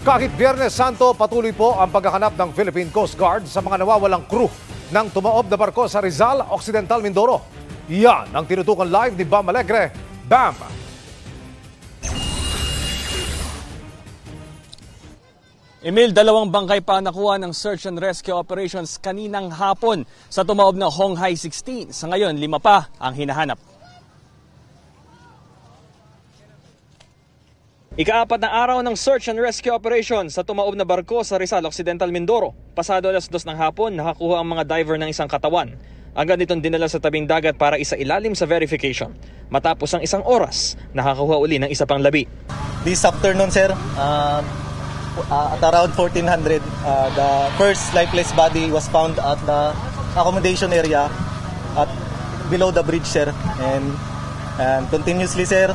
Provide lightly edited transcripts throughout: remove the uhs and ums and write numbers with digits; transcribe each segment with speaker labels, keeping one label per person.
Speaker 1: Kahit Biyernes Santo, patuloy po ang paghahanap ng Philippine Coast Guard sa mga nawawalang crew ng tumaob na barko sa Rizal, Occidental Mindoro. Yan ang tinutukan live ni Bam Alegre. Bam!
Speaker 2: Emil, 2 bangkay pa nakuha ng search and rescue operations kaninang hapon sa tumaob na Honghai 16. Sa ngayon, 5 pa ang hinahanap. Ika-4 na araw ng search and rescue operation sa tumaob na barko sa Rizal, Occidental Mindoro. Pasado alas 2 ng hapon, nakakuha ang mga diver ng isang katawan. Agad itong dinala sa tabing dagat para isailalim sa verification. Matapos ang 1 oras, nakakuha uli ng isa pang labi.
Speaker 3: This afternoon, sir, at around 1400, the first lifeless body was found at the accommodation area at below the bridge, sir. And continuously, sir,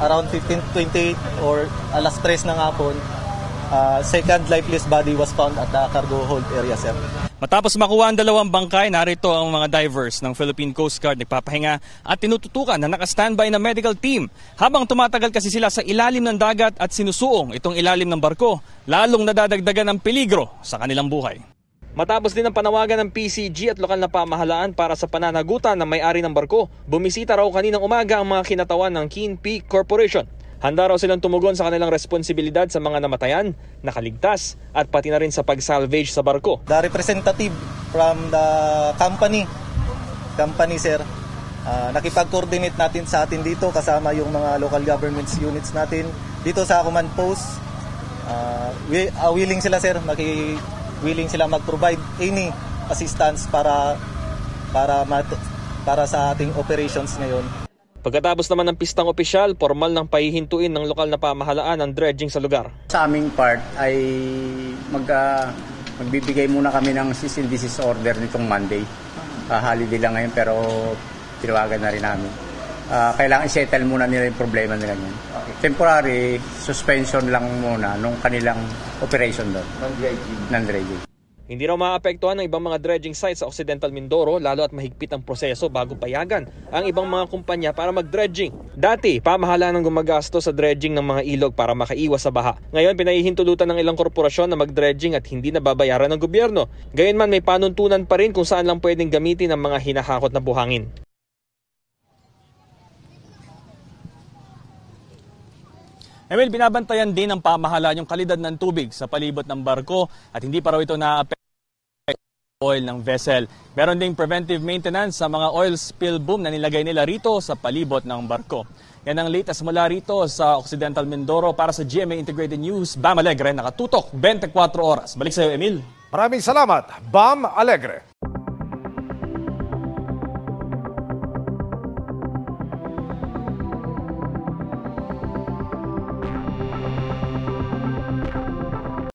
Speaker 3: around 15:28 or alas 3 ng hapon, second lifeless body was found at the cargo hold area, sir.
Speaker 2: Matapos makuha ang 2 bangkay, narito ang mga divers ng Philippine Coast Guard nagpapahinga at tinututukan na naka-standby na medical team. Habang tumatagal kasi sila sa ilalim ng dagat at sinusuong itong ilalim ng barko, lalong nadadagdagan ang peligro sa kanilang buhay. Matapos din ang panawagan ng PCG at lokal na pamahalaan para sa pananagutan ng may-ari ng barko, bumisita raw kaninang umaga ang mga kinatawan ng Keen Peak Corporation. Handa raw silang tumugon sa kanilang responsibilidad sa mga namatayan, nakaligtas at pati na rin sa pag-salvage sa barko.
Speaker 3: The representative from the company, sir, nakipag-coordinate natin sa atin dito kasama yung mga local governments units natin dito sa command post. Willing sila, sir, willing sila mag-provide any assistance para sa ating operations ngayon.
Speaker 2: Pagkatapos naman ng pistang opisyal, formal ng pahihintuin ng lokal na pamahalaan ang dredging sa lugar.
Speaker 4: Sa aming part ay magbibigay muna kami ng cease and desist order nitong Monday. Holiday lang ngayon pero tinawagan na rin namin. Kailangan i-settle muna nila yung problema nila ngayon. Temporary suspension lang muna nung kanilang operation doon. Non-dredging.
Speaker 2: Hindi raw maapektuhan ng ibang mga dredging sites sa Occidental Mindoro lalo at mahigpit ang proseso bago payagan ang ibang mga kumpanya para mag-dredging. Dati, pamahalaan ang gumagastos sa dredging ng mga ilog para makaiwas sa baha. Ngayon, pinahihintulutan ng ilang korporasyon na mag-dredging at hindi nababayaran ng gobyerno. Gayunman, may panuntunan pa rin kung saan lang pwedeng gamitin ang mga hinahakot na buhangin. Emil, binabantayan din ng pamahalaan yung kalidad ng tubig sa palibot ng barko at hindi pa raw ito na-apekto oil ng vessel. Meron ding preventive maintenance sa mga oil spill boom na nilagay nila rito sa palibot ng barko. Yan ang latest mula rito sa Occidental Mindoro para sa GMA Integrated News. Bam Alegre, nakatutok 24 oras. Balik sa iyo, Emil.
Speaker 1: Maraming salamat, Bam Alegre.